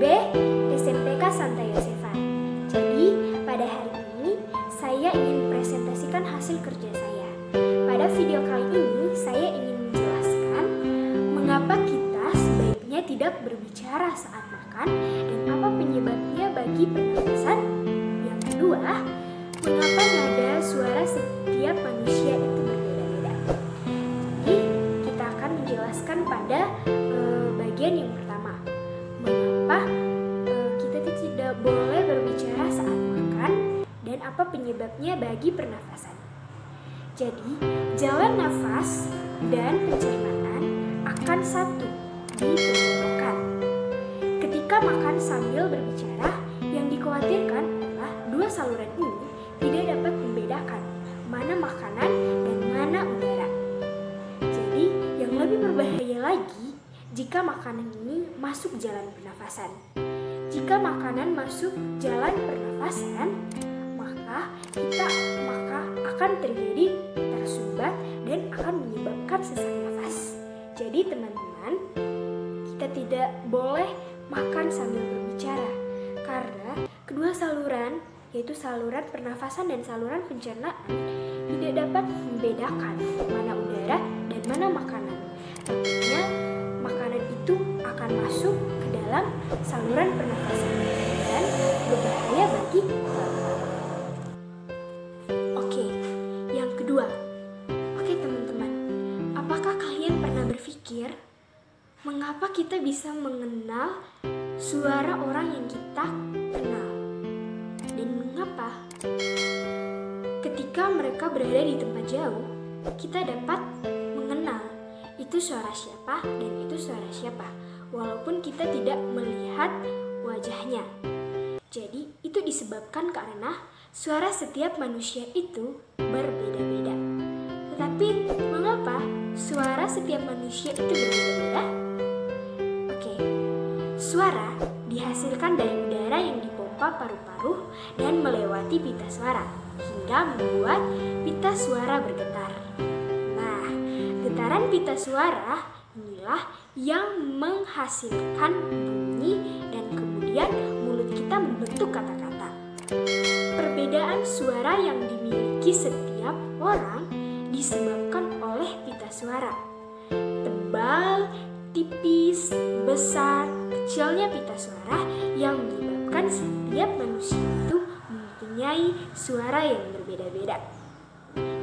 B. SMPK Santa Yosefa. Jadi, pada hari ini saya ingin presentasikan hasil kerja saya. Pada video kali ini, saya ingin menjelaskan mengapa kita sebaiknya tidak berbicara saat makan dan apa penyebabnya bagi pernafasan. Yang kedua, mengapa nada suara setiap manusia itu berbeda-beda. Jadi, kita akan menjelaskan pada bagian yang pertama. Mengapa kita tidak boleh berbicara saat makan dan apa penyebabnya bagi pernafasan. Jadi, jalan nafas dan pencernaan akan satu di tenggorokan. Ketika makan sambil berbicara, yang dikhawatirkan adalah dua saluran ini tidak dapat membedakan mana makanan dan mana udara. Jadi, yang lebih berbahaya lagi jika makanan ini masuk jalan pernafasan. Jika makanan masuk jalan pernafasan, maka akan terjadi tersumbat dan akan menyebabkan sesak nafas. Jadi teman-teman, kita tidak boleh makan sambil berbicara karena kedua saluran, yaitu saluran pernafasan dan saluran pencernaan, tidak dapat membedakan mana udara dan mana makanan. Tentunya makanan itu akan masuk ke dalam saluran pernafasan dan berbahaya bagi yang kedua. Oke teman-teman, apakah kalian pernah berpikir mengapa kita bisa mengenal suara orang yang kita kenal? Dan mengapa ketika mereka berada di tempat jauh, kita dapat mengenal itu suara siapa dan itu suara siapa, walaupun kita tidak melihat wajahnya. Jadi itu disebabkan karena suara setiap manusia itu berbeda-beda. Tetapi mengapa suara setiap manusia itu berbeda-beda? Oke, suara dihasilkan dari udara yang dipompa paru-paru dan melewati pita suara hingga membuat pita suara bergetar. Nah, getaran pita suara inilah yang menghasilkan bunyi dan kemudian mulut kita membentuk kata-kata. Perbedaan suara yang dimiliki setiap orang disebabkan oleh pita suara. Tebal, tipis, besar, kecilnya pita suara yang menyebabkan setiap manusia itu mempunyai suara yang berbeda-beda.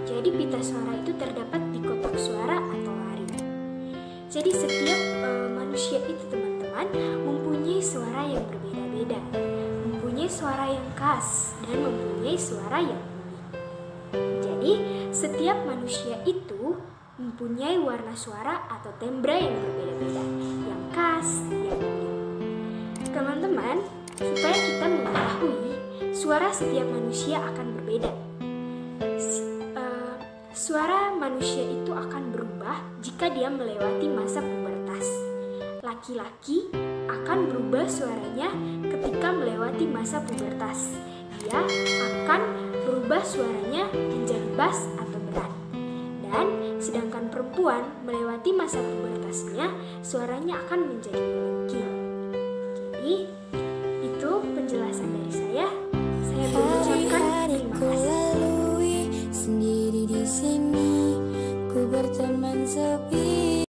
Jadi pita suara itu terdapat di kotak suara atau laring. Jadi setiap manusia itu teman-teman mempunyai suara yang berbeda-beda, mempunyai suara yang khas dan mempunyai suara yang unik. Jadi setiap manusia itu mempunyai warna suara atau tembra yang berbeda-beda, yang khas, yang unik. Teman-teman, supaya kita mengetahui suara setiap manusia akan berbeda. Suara manusia itu akan berubah jika dia melewati masa pubertas. Laki-laki akan berubah suaranya ketika melewati masa pubertas. Dia akan berubah suaranya menjadi bass atau berat. Dan sedangkan perempuan melewati masa pubertasnya, suaranya akan menjadi melengking. Jadi, itu penjelasan dari saya. Saya mengucapkan terima kasih. Sendiri di sini, ku berteman sepi.